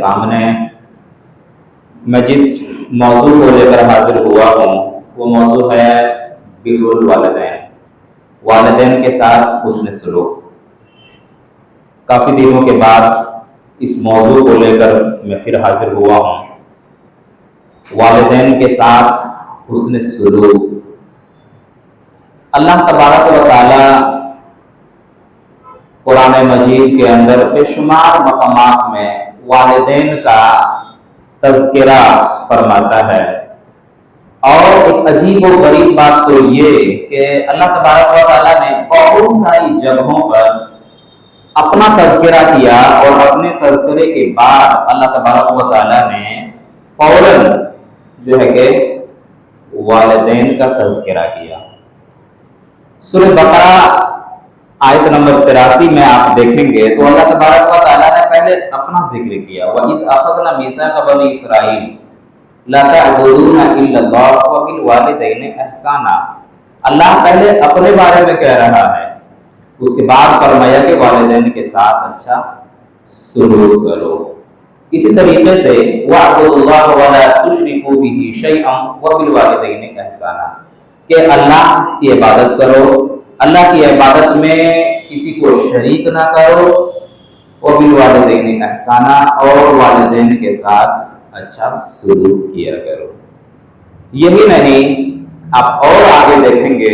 सामने मैं जिस मौजू को लेकर हाजिर हुआ हूँ वो मौजू है बिरुल वालिदैन, वालिदैन के साथ हुस्न सलूक। काफ़ी दिनों के बाद इस मौजू को लेकर मैं फिर हाजिर हुआ हूँ, वालिदैन के साथ हुस्न सलूक। अल्लाह तबारक व तआला कुरान मजीद के अंदर बेशुमार मकामात में वालिदैन का तज़किरा फरमाता है। और एक अजीब और गरीब बात तो ये कि अल्लाह तबारक व तआला ने बहुत सारी जगहों पर अपना तज़किरा किया और अपने तज़किरे के बाद अल्लाह तबारक व तआला ने फौरन जो है कि वालिदैन का तज़किरा किया। सूरह बकरा आयत नंबर 83 में आप देखेंगे तो अल्लाह तबारक व तआला ने पहले अपना जिक्र किया, व इज़ अख़ज़ना मीसाक़ बनी इसराईल ला तअबुदूना इल्लल्लाह व बिल वालिदैनि इहसाना। अल्लाह पहले अपने बारे में कह रहा है, उसके बाद फरमाया कि वालिदैन के साथ अच्छा सलूक करो। इसी तरीके से वअबुदुल्लाह व ला तुशरिकू बिही शैअन व बिल वालिदैनि इहसाना, कि अल्लाह की इबादत करो, अल्लाह की इबादत में किसी को शरीक ना करो, और बिल वालिदैनि इहसाना, और वालिदैन के साथ अच्छा सलूक किया करो। यही नहीं, आप और आगे देखेंगे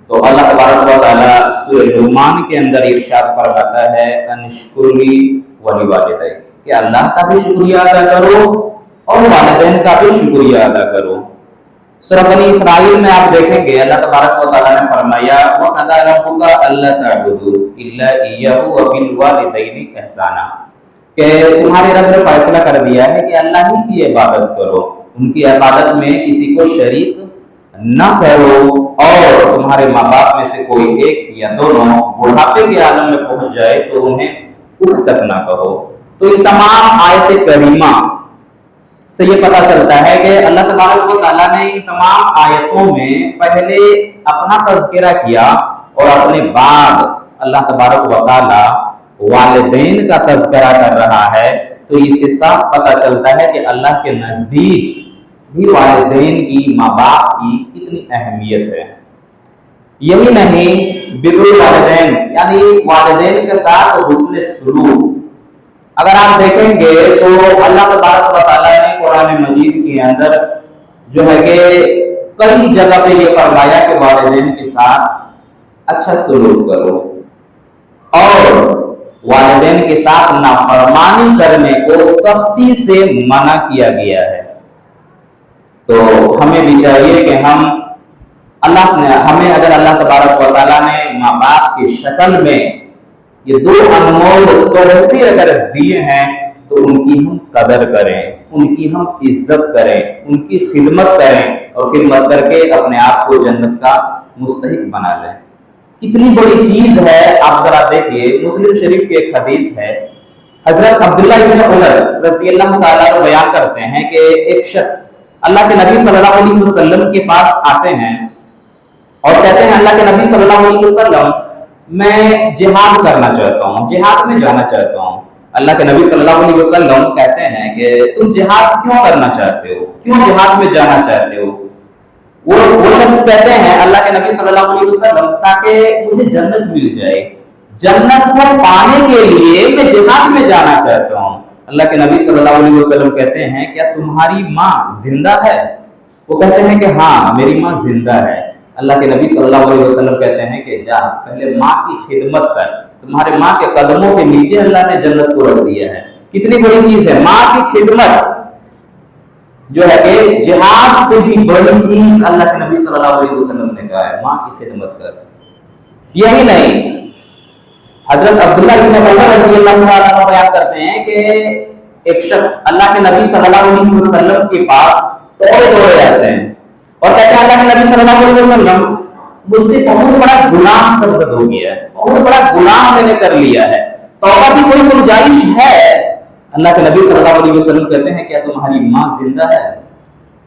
तो अल्लाह तबारक व तआला सूरह लुक़मान के अंदर इरशाद फरमाता है अनिश्कुरली व लिवालिदैक, कि अल्लाह का भी शुक्रिया अदा करो और वालिदैन का भी शुक्रिया अदा करो। सूरह बनी इसराईल में आप देखेंगे अल्लाह तबारक व तआला ने फरमाया व क़ज़ा रब्बुका अल्ला तअबुदू इल्ला इय्याहु व बिल वालिदैनि इहसाना, कि तुम्हारे रब ने फैसला कर दिया है कि अल्लाह ही की इबादत करो, उनकी इबादत में किसी को शरीक न करो, और तुम्हारे माँ बाप में से कोई एक या दोनों बुढ़ापे के आलम में पहुंच जाए तो उन्हें उफ तक ना कहो। तो इन तमाम आयत करीमा से ये पता चलता है कि अल्लाह तबारक व तआला ने इन तमाम आयतों में पहले अपना तज़किरा किया और अपने बाद अल्लाह तबारक व तआला वालिदैन का तज़किरा कर रहा है। तो इससे साफ पता चलता है कि अल्लाह के नज़दीक भी वालिदैन की, माँ बाप की कितनी अहमियत है। यही नहीं, बिरुल वालिदैन यानी वालिदैन के साथ हुस्न सलूक अगर आप देखेंगे तो अल्लाह तबारक व तआला ने कुरान मजीद के अंदर जो है कि कई जगह पे ये फरमाया कि वालिदैन के साथ अच्छा सलूक करो, और वालिदैन के साथ नाफरमानी करने को सख्ती से मना किया गया है। तो हमें भी चाहिए कि हमें अगर अल्लाह तबारक व तआला ने माँ बाप की शक्ल में ये दो अनमोल तोहफे अगर दिए हैं तो उनकी हम कदर करें, उनकी हम इज्जत करें, उनकी खिदमत करें, और खिदमत करके अपने आप को जन्नत का मुस्तहिक बना लें। कितनी बड़ी चीज है, आप जरा देखिए। मुस्लिम शरीफ की एक हदीस है, हजरत अब्दुल्ला इब्न उमर रज़ियल्लाहु ताला अन्हु बयान करते हैं कि एक शख्स अल्लाह के नबी सल्लल्लाहु अलैहि वसल्लम के पास आते हैं और कहते हैं अल्लाह के नबी सल्लल्लाहु अलैहि वसल्लम मैं जिहाद करना चाहता हूँ, जिहाद में जाना चाहता हूँ। अल्लाह के नबी सल्लल्लाहु अलैहि वसल्लम कहते हैं कि तुम जिहाद क्यों करना चाहते हो, क्यों जिहाद में जाना चाहते हो? वो शख्स कहते हैं अल्लाह के नबी सल्लल्लाहु अलैहि वसल्लम ताकि मुझे जन्नत मिल जाए, जन्नत को पाने के लिए मैं जिहाद में जाना चाहता हूँ। अल्लाह के नबी सल्लल्लाहु अलैहि वसल्लम कहते हैं क्या तुम्हारी माँ जिंदा है? वो कहते हैं कि हाँ मेरी माँ जिंदा है। अल्लाह के नबी सल्लल्लाहु अलैहि वसल्लम कहते हैं कि जा पहले माँ की खिदमत कर, तुम्हारे माँ के कदमों के नीचे अल्लाह ने जन्नत को रख दिया है। कितनी बड़ी चीज है माँ की खिदमत, जो है कि जिहाद से भी बड़ी चीज अल्लाह के नबी सल्लल्लाहु अलैहि वसल्लम ने कहा है, माँ की खिदमत कर। यही नहीं, हजरत अब्दुल्ला इब्न उमर रज़ियल्लाहु ताला अन्हु बयान करते हैं कि एक शख्स अल्लाह के नबी सल्लल्लाहु अलैहि वसल्लम के पास दौड़े दौड़े आते हैं और कहते हैं अल्लाह के नबी सल्लल्लाहु अलैहि वसल्लम मुझसे बहुत बड़ा गुनाह सरजद हो गया है, बहुत बड़ा गुनाह मैंने कर लिया है, तौबा की कोई गुंजाइश है? अल्लाह के नबी सल्लल्लाहु अलैहि वसल्लम कहते हैं क्या तुम्हारी माँ जिंदा है?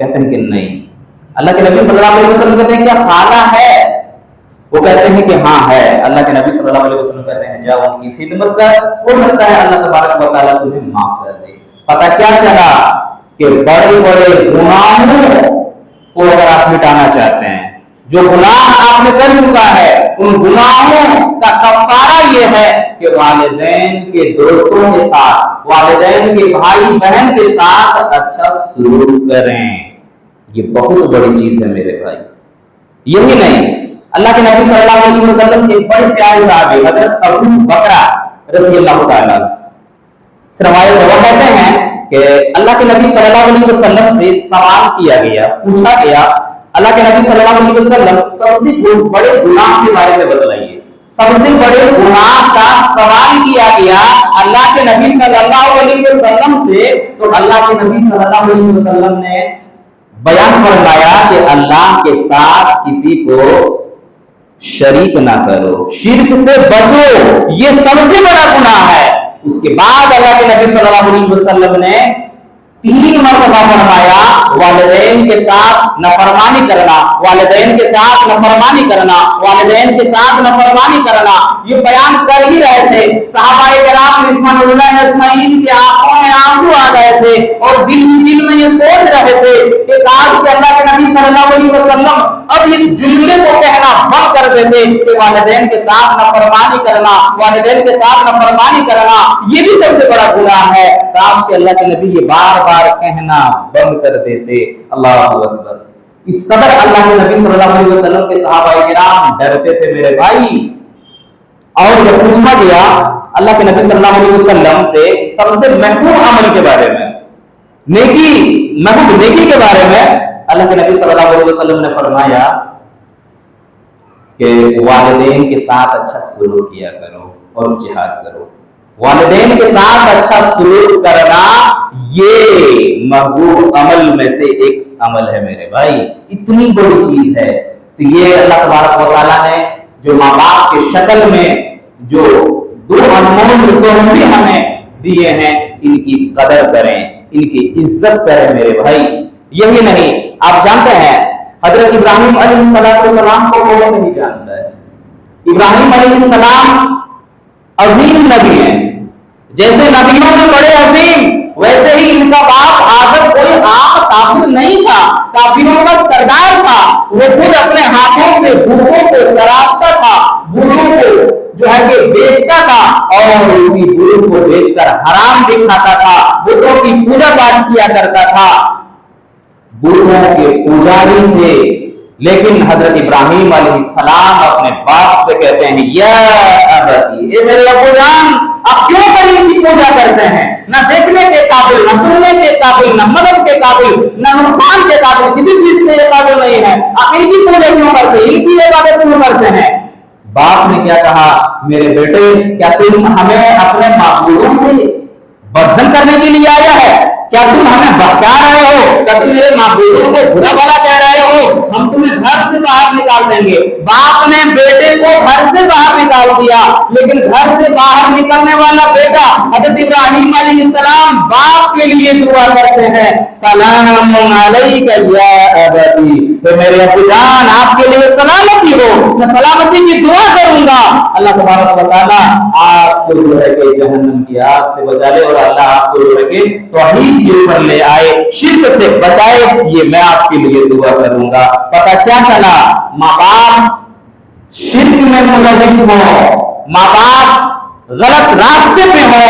कहते हैं कि नहीं। अल्लाह के नबी सल्लल्लाहु अलैहि वसल्लम कहते हैं क्या खाला है? वो कहते हैं कि हाँ है। अल्लाह के नबी सल्लल्लाहु अलैहि वसल्लम कहते हैं जाओ उनकी खिदमत कर, हो सकता है अल्लाह तबारक व तआला तुम्हें माफ कर दे। पता क्या चला कि बड़े बड़े गुनाहों को अगर आप मिटाना चाहते हैं, जो गुनाह आपने कर चुका है, उन गुनाहों का कफारा ये है कि वालिदैन के दोस्तों के साथ, वालिदैन के भाई बहन के साथ अच्छा सलूक करें। ये बहुत बड़ी चीज है मेरे भाई। यही नहीं, अल्लाह के नबी सल्लल्लाहु अलैहि वसल्लम के बड़े प्यारे साहबी हजरत अबू बकरा रज़ियल्लाहु ताला रवायत में वो कहते हैं कि अल्लाह के नबी सल्लल्लाहु अलैहि वसल्लम से सवाल किया गया, पूछा गया, अल्लाह के नबी सल्लल्लाहु अलैहि वसल्लम सबसे बड़े गुनाह के बारे में बतलाइए। सबसे बड़े गुनाह का सवाल किया गया अल्लाह के नबी सल्लल्लाहु अलैहि वसल्लम से, तो अल्लाह के नबी सल्लल्लाहु अलैहि वसल्लम ने बयान फरमाया कि अल्लाह के साथ किसी को शरीक ना करो, शिर्क से बचो, ये सबसे बड़ा गुनाह है। उसके बाद अल्लाह के नबी सल्लल्लाहु अलैहि वसल्लम ने 3 मरतबा फरमाया वालिदैन के साथ नफरमानी करना, वालिदैन के साथ नफरमानी करना, वालिदैन के साथ नफरमानी करना। ये बयान कर ही रहे थे, सहाबाए किराम रिज़वानुल्लाह अजमईन की आंखों में आंसू आ गए थे और दिल में ये सोच रहे थे कि काश कि अल्लाह के नबी सल्लल्लाहु अलैहि वसल्लम अब इस जुमले को कहना बंद कर देते कि वालिदैन के साथ नफरमानी करना, वालिदैन के साथ नफरमानी करना ये भी सबसे बड़ा गुनाह है। काश कि अल्लाह के नबी ये बार बार कहना बंद कर देते। अल्लाहु अकबर। इस कदर अल्लाह के नबी सल्लल्लाहु अलैहि वसल्लम के सहाबाए किराम डरते थे मेरे भाई। और जब पूछा गया अल्लाह के नबी सल्लल्लाहु अलैहि वसल्लम से सबसे महबूब अमल के बारे में, नेकी, महबूब नेकी के बारे में, अल्लाह के नबी सल्लल्लाहु अलैहि वसल्लम ने फरमाया कि वालिदैन के साथ अच्छा सलूक किया करो और जिहाद करो। वालिदैन के साथ अच्छा सलूक करना ये महबूब अमल में से एक अमल है मेरे भाई। इतनी बड़ी चीज है। तो ये अल्लाह तबारक व तआला ने जो माँ बाप के शक्ल में जो 2 अनमोल तोहफे हमें दिए हैं, इनकी कदर करें, इनकी इज्जत करें मेरे भाई। यही नहीं, आप जानते हैं हजरत इब्राहिम अलैहिस्सलाम को कौन नहीं जानता है। इब्राहिम अलैहिस्सलाम अजीम नबी है, जैसे नबियों में बड़े अजीम, वैसे ही इनका बाप आदम कोई आम काफिर नहीं था, काफिरों का सरदार था। वो खुद अपने हाथों से भूखों को तराशता था, बूढ़ों को जो है कि बेचता था और उसी बूढ़ को बेचकर हराम भी खाता था, बुतों की पूजा पाठ किया करता था, बूढ़ों के पुजारी थे। लेकिन हजरत इब्राहिम अलैहिस्सलाम अपने बाप से कहते हैं, या अबती, ए मेरे अब्बूजान, आप क्यों करीम की पूजा करते हैं? न देखने के काबिल, न सुनने के काबिल, न मदद के काबिल, न नुकसान के काबिल, किसी चीज के काबिल नहीं है। आप इनकी पूजा क्यों करते हैं, इनकी इबादत क्यों करते हैं? बाप ने क्या कहा, मेरे बेटे, क्या तुम हमें अपने माबूदों से बर्जन करने के लिए आया है? क्या तुम हमें बहका रहे हो? क्या तुम मेरे माबूदों को बुरा भला कह रहे हो? हम तुम्हें घर से बाहर निकाल देंगे। बाप ने बेटे को घर से बाहर निकाल दिया, लेकिन घर से बाहर निकलने वाला बेटा हजरत इब्राहिम अलैहिस्सलाम बाप के लिए दुआ करते हैं, सलाम अलैका या अबती, तो मेरे अब्बूजान आपके लिए सलामती हो, मैं सलामती की दुआ करूंगा। अल्लाह तबारक व तआला आपको जो है कि जहन्नम की आग से बचा ले और अल्लाह आपको जो है कि तौहीद के ऊपर ले आए, शिर्क से बचाए, ये मैं आपके लिए दुआ करूंगा। पता क्या चला, माँ बाप शिर्क में मुलविस हो, माँ बाप गलत रास्ते पे हो,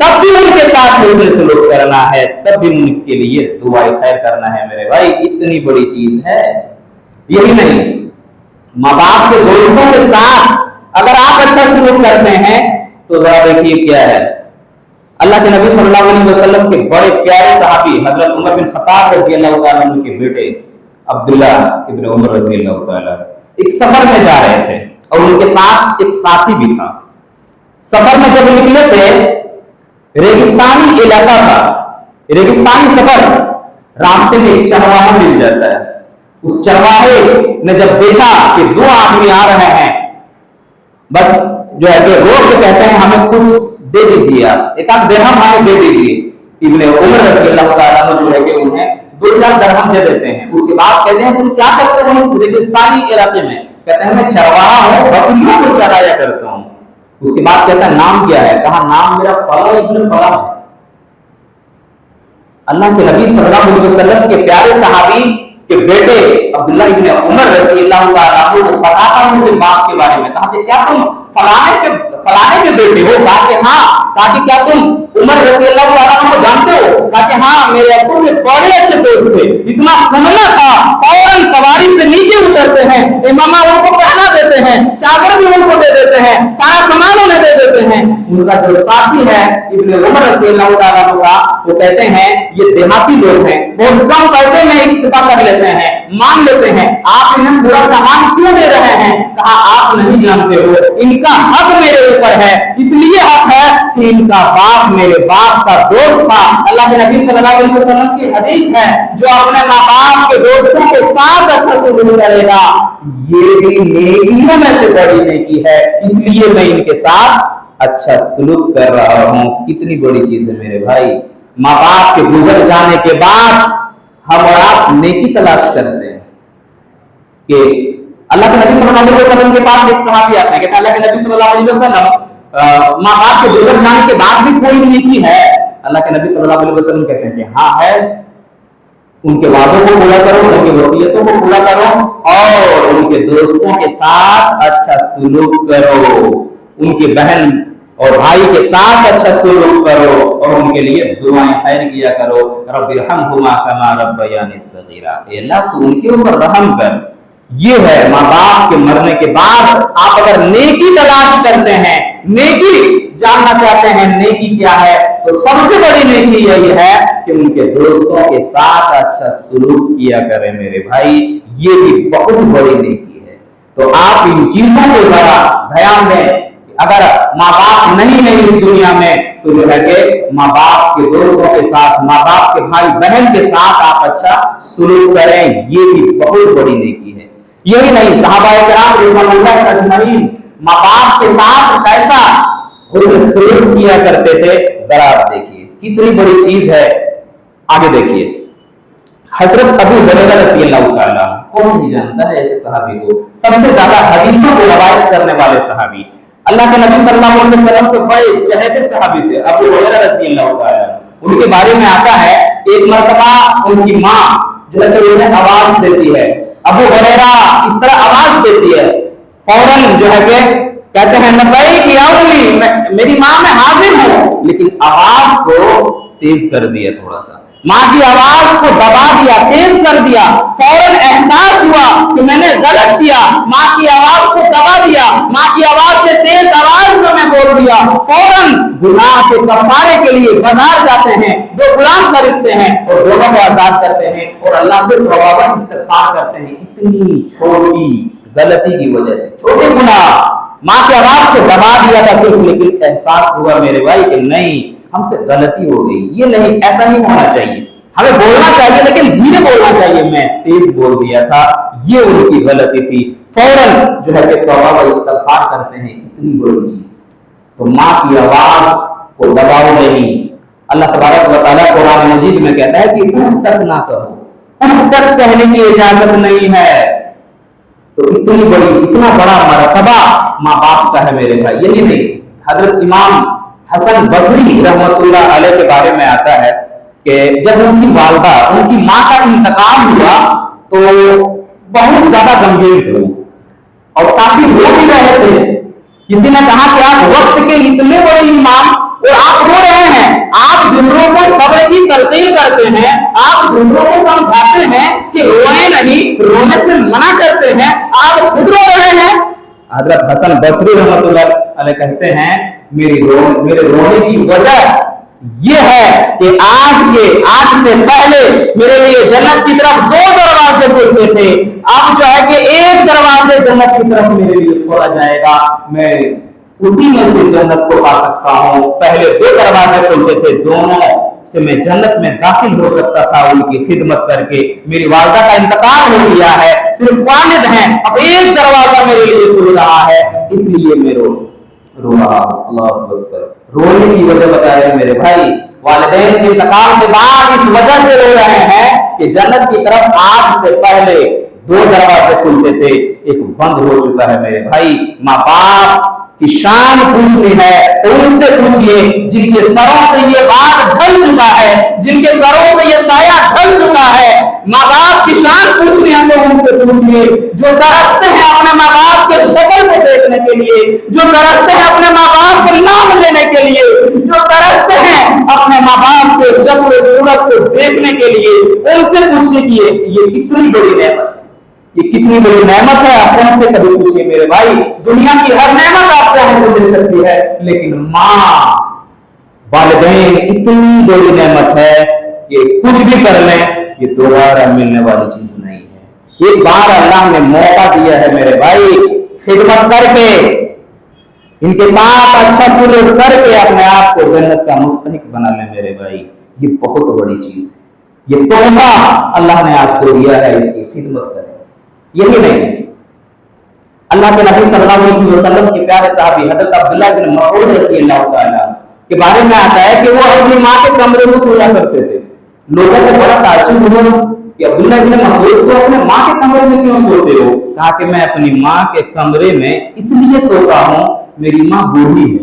तब भी उनके साथ हुस्न सलूक करना है, तब भी उनके लिए दुआ खैर करना है मेरे भाई। इतनी बड़ी चीज है। यही नहीं, माँ बाप के दोस्तों के साथ अगर आप अच्छा सलूक करते हैं तो जरा देखिए क्या है। अल्लाह के नबी सल्लल्लाहु अलैहि वसल्लम के बड़े प्यारे सहाबी हजरत उमर बिन खत्ताब रज़ियल्लाहु ताला अन्हु के बेटे अब्दुल्ला इब्न उमर रज़ियल्लाहु ताला एक सफर में जा रहे थे और उनके साथ एक साथी भी था। सफर में जब निकले थे, रेगिस्तानी इलाका था, रेगिस्तानी सफर, रास्ते में एक चरवाहा मिल जाता है। उस चरवाहे ने जब देखा कि 2 आदमी आ रहे हैं, बस जो है कि रोक के कहते हैं हमें कुछ दे दीजिए, आप एक आध दिरहम हमें दे दीजिए। इब्ने उमर रज़ियल्लाहु ताला अन्हु जो है कि उन्हें 2-4 दिरहम दे देते हैं। उसके बाद कहते हैं तुम क्या करते हो इस रेगिस्तानी इलाके में? कहते हैं मैं चरवाहा हूं, बकरियों को चराया करता हूं। उसके बाद कहता है नाम क्या है? कहा नाम मेरा फला इब्न फला है। अल्लाह के नबी सल्लल्लाहु अलैहि वसल्लम के प्यारे सहाबी के बेटे अब्दुल्लाह इब्न उमर रज़ी अल्लाह तआला अन्हु को बताता हूं उनके बाप के बारे में। कहा कि क्या तुम फलाने के बेटे हो? कहा कि हाँ। कहा कि क्या तुम उमर रज़ी अल्लाह तआला अन्हु को जानते हो? कहा कि हाँ, मेरे अब्बू के बड़े अच्छे दोस्त थे। इतना समझना था, फौरन सवारी से नीचे उतरते हैं, इमामा उनको पहना देते हैं, चादर भी उनको दे देते हैं, सारा सामान उन्हें दे देते हैं। उनका जो साथी है इब्न उमर रज़ी अल्लाह तआला अन्हु का, वो कहते हैं ये देहाती लोग हैं, बहुत कम पैसे में इत्तेफाक कर लेते हैं, मान लेते हैं, आप इन्हें पूरा सामान क्यों दे रहे हैं? कहा आप नहीं जानते हो, इनका हक मेरे ऊपर है, इसलिए हक है कि इनका बाप मेरे बाप का दोस्त था। अल्लाह के नबी सल्लल्लाहु अलैहि वसल्लम की हदीस है, जो अपने माँ बाप के दोस्तों के साथ अच्छा सलूक करेगा ये भी नेकियों में से बड़ी नेकी है, इसलिए मैं इनके साथ अच्छा सलूक कर रहा हूँ। कितनी बड़ी चीज है मेरे भाई। माँ बाप के गुजर जाने के बाद हम और आप नेकी तलाश करते हैं कि अल्लाह के नबी सल्लल्लाहु अलैहि वसल्लम के पास एक सहाबी आते हैं, कहते हैं अल्लाह के नबी सल्लल्लाहु अलैहि वसल्लम माँ बाप के गुजर जाने के बाद भी कोई नेकी है? अल्लाह के नबी सल्लल्लाहु अलैहि वसल्लम कहते हैं कि हाँ है। उनके वादों को पूरा करो, उनकी वसीयतों को पूरा करो और उनके दोस्तों के साथ अच्छा सलूक करो, उनकी बहन और भाई के साथ अच्छा सलूक करो और उनके लिए दुआएं खैर किया करो। रब्बिरहमहुमा कमा रब्बयानी सगीरा, अल्लाह तू उनके ऊपर रहम कर। ये है माँ बाप के मरने के बाद आप अगर नेकी तलाश करते हैं, नेकी जानना चाहते हैं नेकी क्या है, तो सबसे बड़ी नेकी यही है कि उनके दोस्तों के साथ अच्छा सलूक किया करें मेरे भाई। ये भी बहुत बड़ी नेकी है। तो आप इन चीजों को जरा ध्यान दें। अगर माँ बाप नहीं है इस दुनिया में तो जो है कि माँ बाप के दोस्तों के साथ, माँ बाप के भाई बहन के साथ आप अच्छा सलूक करें, ये भी बहुत बड़ी नेकी है। यही नहीं, सहाबाए किराम रिज़वानुल्लाह अजमईन माँ बाप के साथ कैसा हुस्न सलूक किया करते थे, जरा आप देखिए कितनी बड़ी चीज है। आगे देखिए, हजरत अबू हुरैरा रज़ी अल्लाह तआला, कौन नहीं जानता है ऐसे सहाबी को, सबसे ज्यादा हदीसों को रवायत करने वाले सहाबी, अल्लाह के नबी सल्लल्लाहु अलैहि वसल्लम के बड़े चहेते सहाबी थे अबू हुरैरा रज़ी अल्लाह तआला। उनके बारे में आता है एक मर्तबा उनकी माँ जो है उन्हें आवाज देती है, अबू हुरैरा इस तरह आवाज देती है, फौरन जो है कि कहते हैं लब्बैक या उम्मी, मेरी माँ मैं हाजिर हूँ, लेकिन आवाज को तेज कर दिया, थोड़ा सा माँ की आवाज को दबा दिया, तेज कर दिया। फौरन एहसास हुआ कि मैंने गलत किया, माँ की आवाज को दबा दिया, माँ की आवाज से तेज आवाज में मैं बोल दिया। फौरन गुनाह के कफारे के लिए बाजार जाते हैं, दो गुलाम खरीदते हैं और दोनों को आजाद करते हैं और अल्लाह से तौबा इस्तिग़फ़ार करते हैं। इतनी छोटी गलती की वजह से, छोटे गुनाह, माँ की आवाज को दबा दिया था सिर्फ, लेकिन एहसास हुआ मेरे भाई कि नहीं हमसे गलती हो गई। ये नहीं, ऐसा नहीं होना चाहिए, हमें बोलना चाहिए लेकिन धीरे बोलना चाहिए, मैं तेज बोल दिया था, ये उनकी गलती थी। फौरन जो है कि तौबा व इस्तिग़फ़ार करते हैं, इतनी बड़ी चीज। तो माँ की आवाज को दबाओ नहीं। अल्लाह तबारक व तआला कुरान मजीद में कहता है कि उस तक ना कहो, उस तक कहने की इजाजत नहीं है। तो इतनी बड़ी, इतना बड़ा मर्तबा माँ बाप का है मेरे भाई। यही नहीं, हजरत इमाम हसन बसरी रहमतुल्लाह अलैह के बारे में आता है कि जब उनकी वालिदा, उनकी माँ का इंतकाल हुआ तो बहुत ज्यादा गंभीर थे और काफी रो भी रहे थे। किसी ने कहा कि आप वक्त के इतने बड़े इमाम और आप रो रहे हैं, आप दूसरों को सब्र की तलकीन करते हैं, आप दूसरों को समझाते हैं कि रोए नहीं, रोने से मना करते हैं, आप खुद रो रहे हैं। हजरत हसन बसरी रहमतुल्लाह अलैह कहते हैं मेरे रोने की वजह यह है कि आज से पहले मेरे लिए जन्नत की तरफ दो दरवाजे खुलते थे, अब जो है कि एक दरवाजे जन्नत की तरफ मेरे लिए खोला जाएगा, मैं उसी में से जन्नत को पा सकता हूँ। पहले दो दरवाजे खुलते थे, दोनों से मैं जन्नत में दाखिल हो सकता था उनकी खिदमत करके। मेरी वालिदा का इंतकाल हो गया है, सिर्फ वालिद हैं, अब एक दरवाजा मेरे लिए खुल रहा है, इसलिए मैं रो रहा हूँ। अल्लाह अकबर। रोने की वजह बता रहे मेरे भाई, वालिदैन के इंतकाल के बाद इस वजह से रो रहे हैं कि जन्नत की तरफ आज से पहले दो दरवाजे खुलते थे, एक बंद हो चुका है मेरे भाई। माँ बाप की शान पूछनी है तो उनसे पूछिए जिनके सरों से ये बात ढल चुका है, जिनके सरों से ये साया ढल चुका है। माँ बाप की शान पूछनी है तो उनसे पूछिए जो तरसते हैं अपने माँ बाप के शक्ल को देखने के लिए, जो तरसते हैं अपने माँ बाप के नाम लेने के लिए, जो तरसते हैं अपने माँ बाप के शक्ल सूरत को देखने के लिए, उनसे पूछिए कि ये कितनी बड़ी नेमत है, ये कितनी बड़ी नेमत है। आप उनसे कभी पूछिए मेरे भाई, दुनिया की हर नेमत आप चाहे तो दे सकती है, लेकिन माँ वालिदैन इतनी बड़ी नेमत है कि कुछ भी कर लें ये दोबारा मिलने वाली चीज नहीं है। एक बार अल्लाह ने मौका दिया है मेरे भाई, खिदमत करके इनके साथ अच्छा सुलूक करके अपने आप को जन्नत का मुस्तहिक बना ले मेरे भाई, ये बहुत बड़ी चीज है। ये तोहफा अल्लाह ने आपको दिया है, इसकी खिदमत करें। यही नहीं, अल्लाह के नबी सल्लल्लाहु अलैहि वसल्लम के प्यारे सहाबी हजरत अब्दुल्लाह बिन मसऊद रज़ियल्लाहु ताला के बारे में आता है कि वो अपनी माँ के कमरे में सोया करते थे। लोगों को बड़ा ताज्जुब हुआ कि अब्दुल्लाह बिन मसऊद को अपने माँ के कमरे में क्यों सोते हो? कहा कि मैं अपनी माँ के कमरे में इसलिए सोता हूँ, मेरी माँ बूढ़ी है,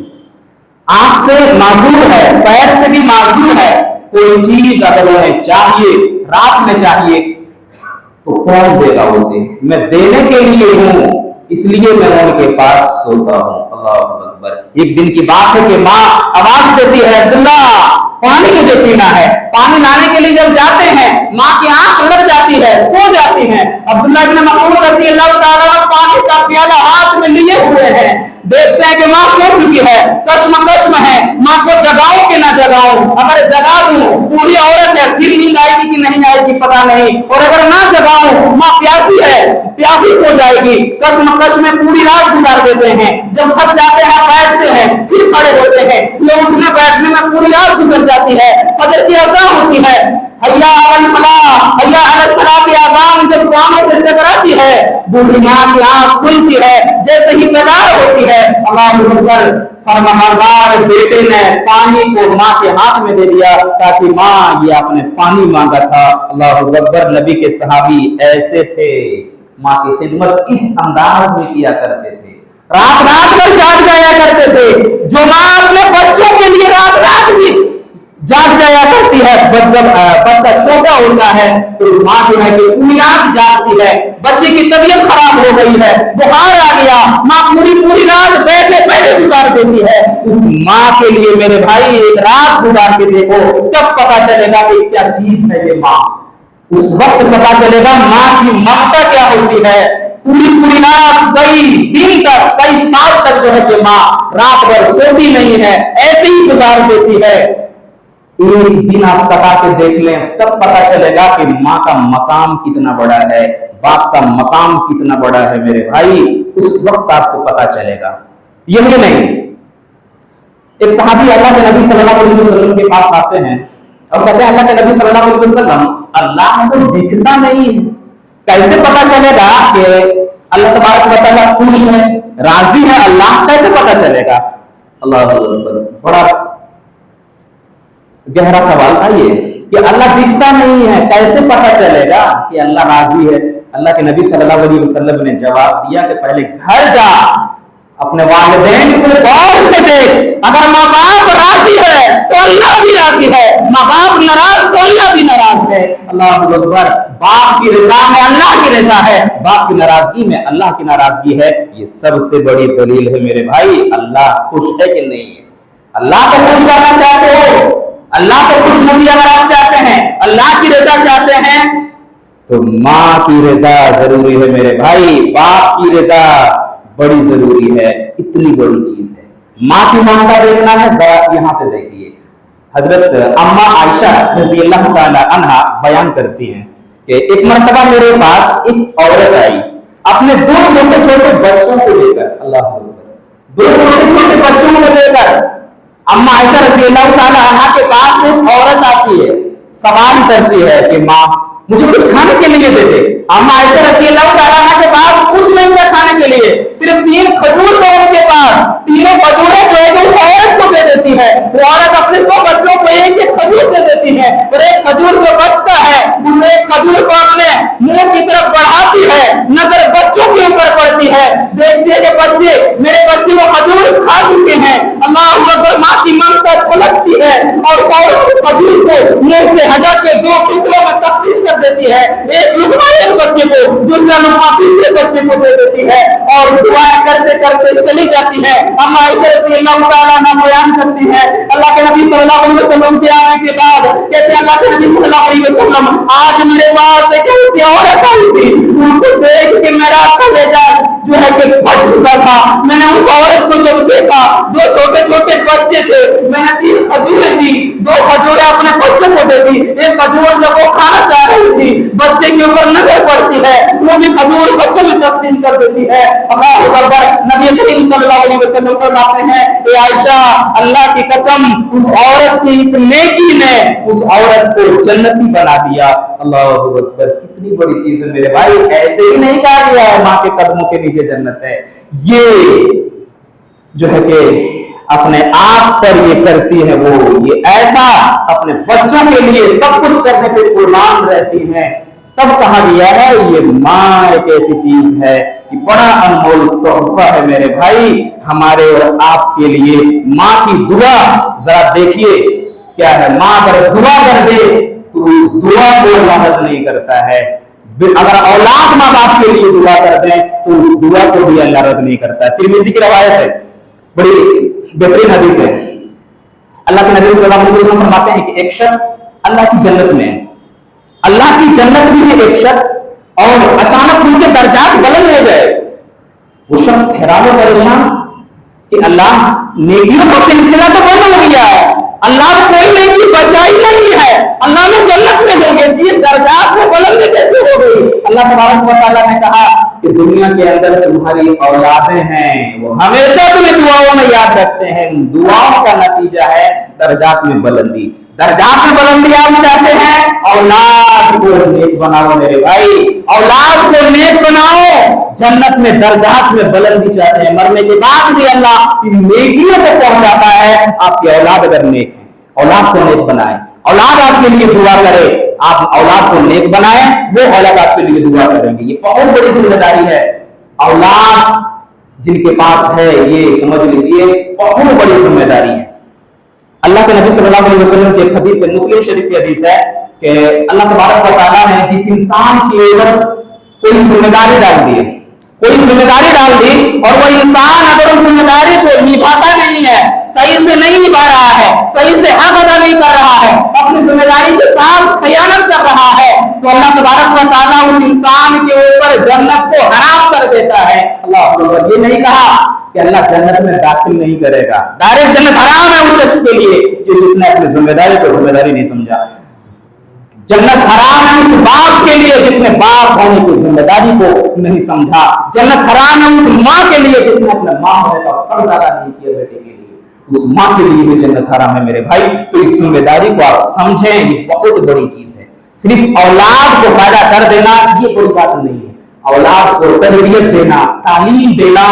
आंख से माजूर है, पैर से भी माजूर है, कोई चीज अगर उन्हें चाहिए, रात में चाहिए तो कौन देगा उसे? मैं देने के लिए हूं, इसलिए मैं उनके पास सोता हूं। अल्लाह अकबर। एक दिन की बात है कि माँ आवाज देती है, अब्दुल्ला पानी मुझे पीना है। पानी लाने के लिए जब जाते हैं माँ की आंख लग जाती है, सो जाती है। अब्दुल्लाह बिन मसऊद रज़ियल्लाहु ताला पानी का प्याला हाथ में लिए हुए हैं, देखते हैं कि माँ सो चुकी है, कश्म है, माँ को जगाऊं कि ना जगाऊं? अगर जगा दूं, बूढ़ी औरत है, फिर नींद आएगी कि नहीं आएगी पता नहीं, और अगर ना जगाऊं, माँ प्यासी है, प्यासी सो जाएगी। कश्म में पूरी रात गुजार देते हैं, जब थक जाते हैं बैठते हैं, फिर खड़े होते हैं, ये उठने बैठने में पूरी रात गुजर जाती है। फजर की अज़ान होती है, हय्या अलल फलाह, हय्या अलल फलाह की अज़ान जब कानों से टकराती है, बूढ़ी माँ की आंख खुलती है, जैसे ही बेदार होती है, अल्लाहु अकबर, फरमाबरदार बेटे ने पानी को माँ के हाथ में दे दिया ताकि माँ ये आपने पानी मांगा था। अल्लाहु अकबर। नबी के सहाबी ऐसे थे, माँ की खिदमत इस अंदाज में किया करते थे, रात रात भर जाग जाया करते थे। जो माँ अपने बच्चों के लिए रात रात भी जाग जाया करती है, जब बच्चा छोटा होता है तो माँ जो है कि पूरी रात जागती है। बच्चे की तबीयत खराब हो गई है, बुखार आ गया, माँ पूरी रात बैठे बैठे गुजार देती है। उस माँ के लिए मेरे भाई एक रात गुजार के देखो, तब पता चलेगा कि क्या चीज है ये माँ। उस वक्त पता चलेगा माँ की ममता क्या होती है। पूरी रात, कई दिन तक, कई साल तक जो है कि माँ रात भर सोती नहीं है, ऐसे ही गुजार देती है। एक दिन आप कटा के देख लें, तब पता चलेगा कि माँ का मकाम कितना बड़ा है, बाप का मकाम कितना बड़ा है मेरे भाई। उस वक्त आपको पता चलेगा। यही नहीं, एक सहाबी अल्लाह के नबी सल्लल्लाहु अलैहि वसल्लम के पास आते हैं और कहते हैं, अल्लाह के नबी सल्लल्लाहु अलैहि वसल्लम, अल्लाह तो दिखता नहीं है, कैसे पता चलेगा कि अल्लाह तबारक व तआला खुश है, राजी है? अल्लाह कैसे पता चलेगा? अल्लाह अकबर। बड़ा गहरा सवाल था ये कि अल्लाह दिखता नहीं है, कैसे पता चलेगा कि अल्लाह राजी है? अल्लाह के नबी सल्लल्लाहु अलैहि वसल्लम ने जवाब दिया कि पहले घर जा, अपने वालिदैन को गौर से देख, अगर माँ बाप राजी है तो अल्लाह भी राजी है, माँ बाप नाराज तो अल्लाह भी नाराज है। अल्लाह अकबर। बाप की रजा में अल्लाह की रजा है, बाप की नाराजगी में अल्लाह की नाराजगी है। ये सबसे बड़ी दलील है मेरे भाई, अल्लाह खुश है कि नहीं है। अल्लाह को खुश करना चाहते हो, अल्लाह को खुशनुदी अगर आप चाहते हैं, अल्लाह की रजा चाहते हैं, तो माँ की रजा जरूरी है मेरे भाई, बाप की रजा बड़ी जरूरी है, इतनी बड़ी चीज है। माँ की ममता देखना है, जरा यहां से देखिए। हजरत अम्मा आयशा रज़ियल्लाहु ताला अन्हा बयान करती हैं कि एक मर्तबा मेरे पास एक औरत आई अपने दो छोटे छोटे बच्चों को लेकर। अल्लाह अकबर। दो छोटे छोटे बच्चों को लेकर अम्मा आयशा रज़ियल्लाहु ताला अन्हा के पास एक औरत आती है, सवाल करती है कि माँ मुझे कुछ खाने के लिए दे दे। अम्मा आयशा रज़ियल्लाहु ताला अन्हा के पास कुछ नहीं था खाने के लिए, सिर्फ 3 खजूर थे उनके पास। तीनों खजूरें जो है उस औरत को दे देती है। वो औरत अपने 2 बच्चों को एक एक खजूर दे देती है, और एक खजूर जो बचता है उस एक खजूर को अपने मुंह की तरफ बढ़ाती है, नजर बच्चों के ऊपर पड़ती है, देखती देखती है कि बच्चे, मेरे बच्चे वो खजूर खा चुके हैं। अल्लाह अकबर, माँ की ममता छलकती है और उस खजूर को मुंह से हटा के दो टुकड़ों में तकसीम कर देती है। एक लुकमा एक बच्चे को, दूसरा लुकमा तीसरे बच्चे को दे देती है और दुआएं करते करते चली जाती है। अम्मा आयशा रज़ियल्लाहु ताला अन्हा बयान करती है, अल्लाह के नबी सल्लल्लाहु अलैहि वसल्लम के आने के बाद कहते हैं, अल्लाह के नबी सल्लल्लाहु अलैहि वसल्लम, आज मेरे पास एक ऐसी औरत आई थी, उनको देख के मेरा कलेजा जो है कि फट चुका था। मैंने उस औरत को जब देखा, दो छोटे छोटे बच्चे थे, मैंने 3 खजूरें दी, 2 खजूरें अपने बच्चे को दे दी। एक खजूर जब वो खाना चाह रही थी, बच्चे के ऊपर नजर पड़ती है, वो भी खजूर बच्चे में तकसीम कर देती है। अल्लाहु अकबर, नबी करीम सल्लल्लाहु अलैहि वसल्लम फरमाते हैं, ए आयशा, अल्लाह की कसम, उस औरत की इस नेकी ने उस औरत को जन्नती बना दिया। अल्लाहु अकबर, कितनी बड़ी चीज है मेरे भाई। ऐसे ही नहीं कहा गया है माँ के कदमों के नीचे जन्नत है, ये जो है कि अपने आप पर ये करती है वो, ये ऐसा अपने बच्चों के लिए सब कुछ करने पे कुर्बान रहती है। तब कहा गया है ये माँ एक ऐसी चीज है, ये बड़ा अनमोल तोहफा है मेरे भाई हमारे और आपके लिए। माँ की दुआ जरा देखिए क्या है। माँ अगर दुआ कर दे तो उस दुआ को अल्लाह रद्द नहीं करता है। अगर औलाद माँ बाप के लिए दुआ कर दें तो उस दुआ को भी अल्लाह रद्द नहीं करता है। तिरमिज़ी की रवायत है, बड़ी बेहतरीन हदीस है। अल्लाह के नबी सल्लल्लाहु अलैहि वसल्लम फरमाते हैं कि एक शख्स अल्लाह की जन्नत में है, अल्लाह की जन्नत में है एक शख्स, और अचानक उनके दर्जात बुलंद हो गए। वो शख्स हैरान परेशान कि अल्लाह, नेकियों का सिलसिला तो बंद हो गया है, अल्लाह कोई नेकी बचाई नहीं है, अल्लाह ने जन्नत में दे दी, ये दर्जात में बुलंदी कैसे हो गई? अल्लाह तबारक व तआला ने कहा कि दुनिया के अंदर तुम्हारी औलादें हैं, वो हमेशा तुम्हें दुआओं में याद रखते हैं, दुआओं का नतीजा है दर्जात में बुलंदी। दर्जात में बुलंदी आप चाहते हैं, औलाद को नेक बनाओ मेरे भाई, औलाद को नेक बनाओ। जन्नत में दर्जात में बुलंदी चाहते हैं, मरने के बाद भी अल्लाह इन नेकियों को पहुंचाता है। आपकी औलाद अगर नेक है, औलाद को नेक बनाए, औलाद आपके लिए दुआ करे, आप औलाद को नेक बनाए, वो औलाद आपके लिए दुआ करेंगे। ये बहुत बड़ी जिम्मेदारी है। औलाद जिनके पास है, ये समझ लीजिए बहुत बड़ी जिम्मेदारी है। अल्लाह के नबी सल्लल्लाहु अलैहि वसल्लम की एक हदीस है, मुस्लिम शरीफ की हदीस है कि अल्लाह तबारक व तआला ने जिस इंसान के ऊपर कोई जिम्मेदारी डाल दी, कोई जिम्मेदारी डाल दी, और वो इंसान अगर उस जिम्मेदारी को निभाता नहीं है, सही से नहीं निभा रहा है, सही से हक अदा नहीं कर रहा है, अपनी जिम्मेदारी के साथ खयानत कर रहा है, तो अल्लाह तबारक व तआला उस इंसान के ऊपर जन्नत को हराम कर देता है। अल्लाह अकबर, ये नहीं कहा कि अल्लाह जन्नत में दाखिल नहीं करेगा, डायरेक्ट जन्नत हराम है उस शख्स के लिए कि जिसने अपनी जिम्मेदारी को जिम्मेदारी नहीं समझा। जन्नत हराम है उस बाप के लिए जिसने बाप होने की जिम्मेदारी को नहीं समझा। जन्नत हराम है उस माँ के लिए जिसने अपने माँ होने का फर्ज अदा नहीं किया बेटे के लिए, उस माँ के लिए भी जन्नत हराम है मेरे भाई। तो इस जिम्मेदारी को आप समझें, ये बहुत बड़ी चीज है। सिर्फ औलाद को पैदा कर देना ये कोई बात नहीं है, औलाद को तरबियत देना, तालीम देना,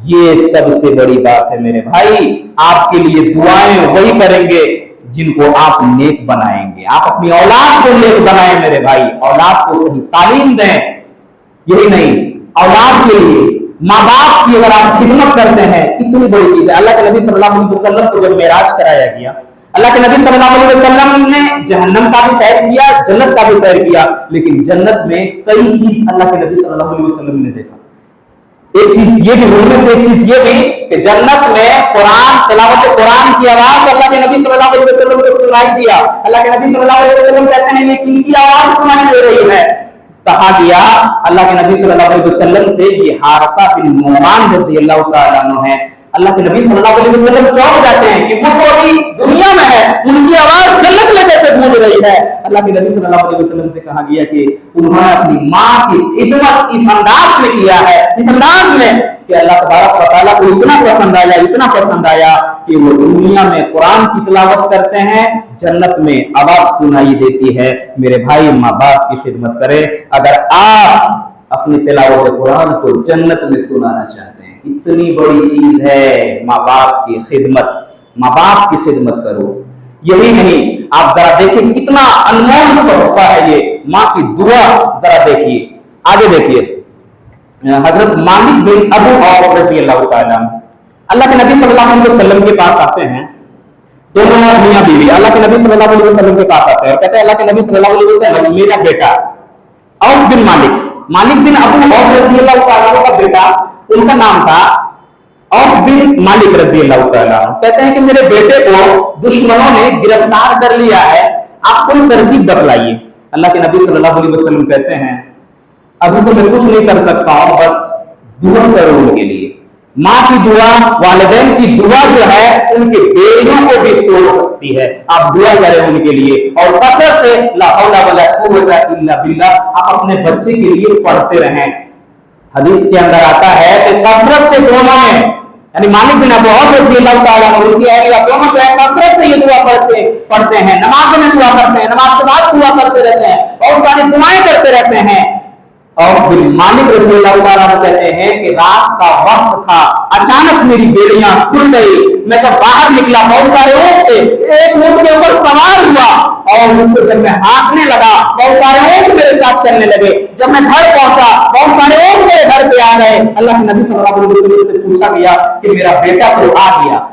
ये सबसे बड़ी बात है मेरे भाई। आपके लिए दुआएं वही करेंगे जिनको आप नेक बनाएंगे। आप अपनी औलाद को नेक बनाएं मेरे भाई, औलाद को सही तालीम दें। यही नहीं, औलाद के लिए माँ बाप की अगर आप खिदमत करते हैं, कितनी बड़ी चीज है। अल्लाह के नबी सल्लल्लाहु अलैहि वसल्लम को जब मेराज कराया गया, अल्लाह के नबी सल्लल्लाहु अलैहि वसल्लम ने जहन्नम का भी सैर किया, जन्नत का भी सैर किया, लेकिन जन्नत में कई चीज अल्लाह के नबी सल्लल्लाहु अलैहि वसल्लम ने देखा। एक चीज ये भी, उनमें से एक चीज ये भी कि जन्नत में कुरान, तिलावत कुरान की आवाज अल्लाह के नबी सल्लल्लाहु अलैहि वसल्लम को सुनाई दिया। अल्लाह के नबी सल्लल्लाहु अलैहि वसल्लम कहते हैं ये किनकी आवाज सुनाई दे रही है? कहा गया अल्लाह के नबी सल्लल्लाहु अलैहि वसल्लम से ये हारिसा बिन नुमान रज़ियल्लाहु ताला अन्हु है। अल्लाह के नबी सल्लल्लाहु अलैहि वसल्लम चौंक जाते हैं कि वो तो अभी दुनिया में है, उनकी आवाज जन्नत में कैसे गूंज रही है? अल्लाह के नबी सल्लल्लाहु अलैहि वसल्लम से कहा गया कि उन्होंने अपनी माँ की खिदमत इस अंदाज में किया है, इस अंदाज में कि अल्लाह तबारक व तआला को इतना पसंद आया कि वो दुनिया में कुरान की तिलावत करते हैं, जन्नत में आवाज सुनाई देती है। मेरे भाई, माँ बाप की खिदमत करें। अगर आप अपनी तिलावत कुरान को जन्नत में सुनाना चाहते हैं, इतनी बड़ी चीज है माँ बाप की खिदमत। माँ बाप की खिदमत करो। यही नहीं, आप जरा देखिए कितना अनमोल तोहफा है ये माँ की दुआ। जरा देखिए, आगे देखिए, हजरत मालिक बिन अबू औफ रजी अल्लाह तआला अल्लाह के नबी सल्लल्लाहु अलैहि वसल्लम के पास आते हैं। दोनों मियां बीवी अल्लाह के नबी सल्लल्लाहु अलैहि वसल्लम के पास आते हैं और कहते हैं, अल्लाह के नबी सल्लल्लाहु अलैहि वसल्लम, मेरा बेटा औफ बिन मालिक, मालिक बिन अबू औफ रजी अल्लाह तआला का बेटा, उनका नाम था औफ बिन मालिक रजी अल्लाह तआला, कहते हैं कि मेरे बेटे को दुश्मनों ने गिरफ्तार कर लिया है, आप कोई तरकीब बतलाइए। अल्लाह के नबी सल्लल्लाहु अलैहि वसल्लम कहते हैं, अभी तो मैं कुछ नहीं कर सकता हूं, बस दुआ करो उनके लिए। माँ की दुआ, वालिदैन की दुआ जो है उनके बेड़ियों को भी तोड़ सकती है। आप दुआ करें उनके लिए और कसरत से ला हौला वला कुव्वता इल्ला बिल्लाह आप अपने बच्चे के लिए पढ़ते रहें। हदीस के अंदर आता है कि कसरत से दोनों में, यानी मालिक बिन अबू औफ रज़ी अल्लाह तआला उनकी अहलिया दोनों जो है कसरत से ये दुआ पढ़ते हैं, नमाज में दुआ करते हैं, नमाज के बाद दुआ करते रहते हैं, बहुत सारी दुआएं करते रहते हैं। और फिर मालिक रज़ी अल्लाह तआला कहते हैं कि रात का वक्त था, अचानक मेरी बेड़ियां खुल गई, मैं जब बाहर निकला बहुत सारे ऊंट थे, एक ऊंट के ऊपर सवार हुआ और उसको जब मैं हाँकने लगा बहुत सारे ऊंट मेरे साथ चलने लगे। जब मैं घर पहुंचा बहुत सारे ऊंट मेरे घर पे आ गए। अल्लाह के नबी सल्लल्लाहु अलैहि वसल्लम से पूछा गया कि मेरा बेटा तो आ गया।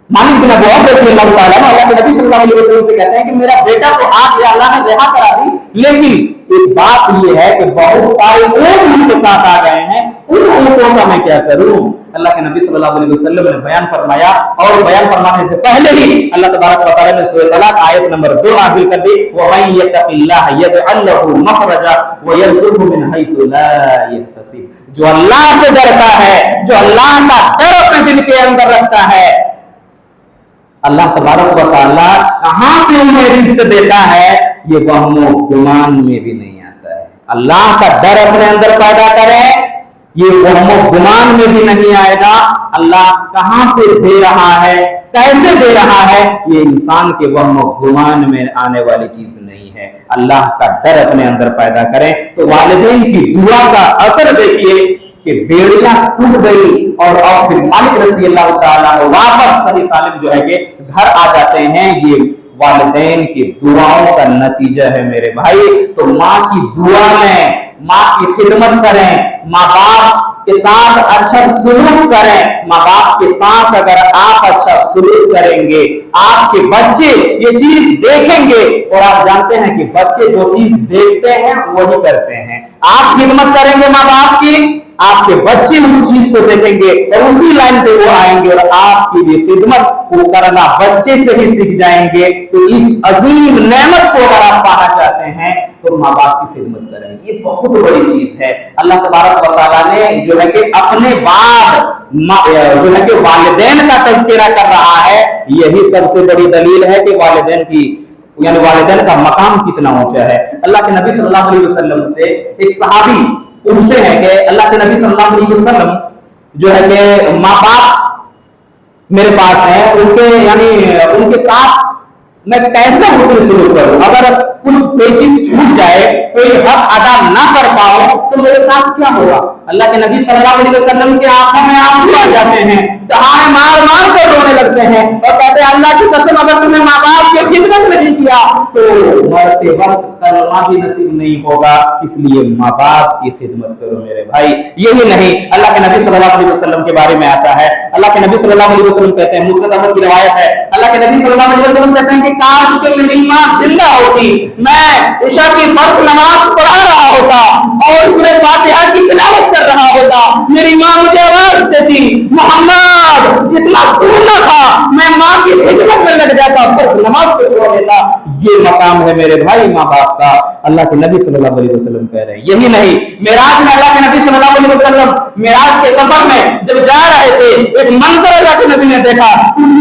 मालिक बिन अबू औफ रज़ी अल्लाह तआला अल्लाह के नबी सल्लल्लाहु अलैहि वसल्लम से कहते हैं कि मेरा बेटा तो आ गया, अल्लाह ने रिहा करा दी, लेकिन एक बात ये है कि बहुत सारे ऊंट उनके साथ आ गए हैं, उन ऊंटों का मैं क्या करूं। अल्लाह के नबी सल्लल्लाहु अलैहि वसल्लम ने बयान फरमाया और बयान फरमाने से पहले ही अल्लाह तबारक व तआला ने सूरह तलाक आयत नंबर 2 नाज़िल कर दी, व मन यत्तक़िल्लाह यजअल लहू मखरजा व यरज़ुक़हु मिन हैसु ला यहतसिब। जो अल्लाह से डरता है, जो अल्लाह का डर अपने दिल के अंदर रखता है, अल्लाह तबारक व तआला कहां से उन्हें रिज़्क देता है ये वहमो गुमान में भी नहीं आता है। अल्लाह का डर अपने अंदर पैदा करें, ये वहमो गुमान में भी नहीं आएगा। अल्लाह कहां से दे रहा है, कैसे दे रहा है, ये इंसान के वहमो गुमान में आने वाली चीज नहीं है। अल्लाह का डर अपने अंदर पैदा करें तो वालिदैन की दुआ का असर देखिए कि बेड़ियां टूट गई और फिर मालिक रज़ी अल्लाह तआला वापस सही सालिम जो है कि घर आ जाते हैं। ये वालिदैन की दुआओं का नतीजा है मेरे भाई। तो माँ की दुआ में, माँ की खिदमत करें, माँ बाप के साथ अच्छा सुलूक करें। माँ बाप के साथ अगर आप अच्छा सुलूक करेंगे, आपके बच्चे ये चीज देखेंगे और आप जानते हैं कि बच्चे जो चीज देखते हैं वही करते हैं। आप खिदमत करेंगे माँ बाप की, आपके बच्चे उस चीज को देखेंगे और उसी लाइन पे वो आएंगे और आपकी भी खिदमत वो करना बच्चे से ही सीख जाएंगे। तो इस अजीम नेमत को अगर आप पाना चाहते हैं तो माँ बाप की खिदमत करें, ये बहुत बड़ी चीज है। अल्लाह तबारक व तआला ने जो है कि अपने बाद जो है कि वालिदैन का तज़किरा कर रहा है, यही सबसे बड़ी दलील है कि वालिदैन की यानी वालिदैन का मकाम कितना ऊंचा है। अल्लाह के नबी सल्लल्लाहु अलैहि वसल्लम से एक सहाबी पूछते हैं कि अल्लाह के नबी सल्लल्लाहु अलैहि वसल्लम जो है कि माँ बाप मेरे पास हैं, उनके यानी उनके साथ मैं कैसे हुस्न सुलूक करूं, अगर कोई चीज छूट जाए, कोई हक अदा ना कर पाऊं तो मेरे साथ क्या होगा। अल्लाह के नबी सल्लल्लाहु अलैहि वसल्लम की आंखों में आंसू आ जाते हैं, दहाड़े मार मार कर रोने लगते हैं और कहते हैं अल्लाह की कसम अगर तुमने माँ बाप की खिदमत नहीं किया तो मरते वक्त कलमा भी नसीब नहीं होगा। इसलिए माँ बाप की खिदमत करो मेरे भाई। यही नहीं, अल्लाह के नबी सल्लल्लाहु अलैहि वसल्लम के बारे में आता है, अल्लाह के नबी सल्लल्लाहु अलैहि वसल्लम कहते हैं, मुस्नद अहमद की रिवायत है, अल्लाह के नबी सल्लल्लाहु अलैहि वसल्लम कहते हैं कि काश कि मेरी माँ जिंदा होती, मैं इशा की फर्ज नमाज पढ़ा रहा होता और सूरह फातिहा की तिलावत कर रहा होता, मेरी माँ मुझे आवाज देती, मोहम्मद इतना सुनना था, मैं माँ की खिदमत में लग जाता, फर्ज नमाज को छोड़ देता। ये मकाम है मेरे भाई माँ बाप का, अल्लाह के नबी सल्लल्लाहु अलैहि वसल्लम कह रहे हैं। यही नहीं, मेराज में अल्लाह के नबी सल्लल्लाहु अलैहि वसल्लम मेराज के सफर में जब जा रहे थे, एक मंजर अल्लाह के नबी ने देखा,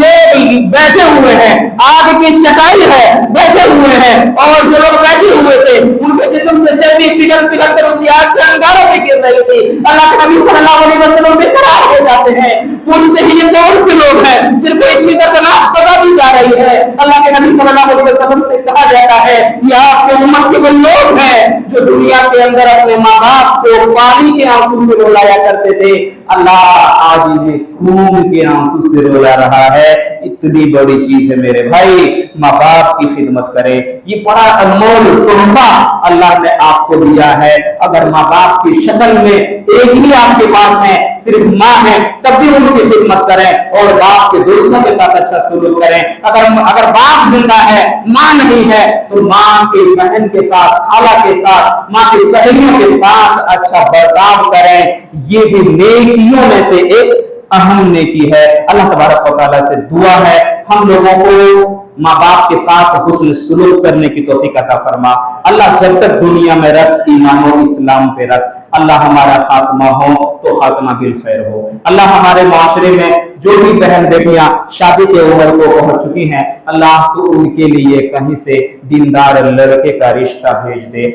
लोग बैठे हुए हैं, आग की चटाई है, बैठे हुए हैं और जो लोग बैठे हुए थे उनके जिस्म से चर्बी पिघल पिघल कर उसी आग के अंगारों में गिर रही थी। अल्लाह के नबी सल्लल्लाहु अलैहि वसल्लम बेकरार हो जाते हैं, पूछते हैं ये कौन से लोग हैं जिनको इतनी दर्दनाक सजा दी जा रही है। अल्लाह के नबी सल्लल्लाहु अलैहि वसल्लम से कहा जाता है ये आपके उम्मत के वो लोग हैं जो दुनिया के अंदर अपने माँ बाप को पानी के आंसू से रुलाया करते थे, अल्लाह आज इन्हें खून के आंसू से रुला रहा है। इतनी बड़ी चीज है मेरे भाई, माँ बाप की खिदमत करें, ये बड़ा अनमोल तोहफा अल्लाह ने आपको दिया है। अगर माँ बाप की शक्ल में एक ही आपके पास है, सिर्फ माँ है, तब भी उनकी खिदमत करें और बाप के दोस्तों के साथ अच्छा सलूक करें। अगर बाप जिंदा है, माँ नहीं है, तो माँ के बहन के साथ, खाला के साथ, माँ की सहेलियों के साथ अच्छा बर्ताव करें। ये भी नेकियों में से एक अहम नेकी है। अल्लाह तबारक व तआला से दुआ है हम लोगों को माँ बाप के साथ हुस्न सुलूक करने की तौफीक अता फरमा। अल्लाह जब तक दुनिया में रख, ईमान और इस्लाम पे रख। अल्लाह हमारा खात्मा हो तो खात्मा बिल खैर हो। अल्लाह हमारे माशरे में जो भी बहन बेटियां शादी के उम्र को पहुंच चुकी हैं, अल्लाह तो उनके लिए कहीं से दीनदार लड़के का रिश्ता भेज दे।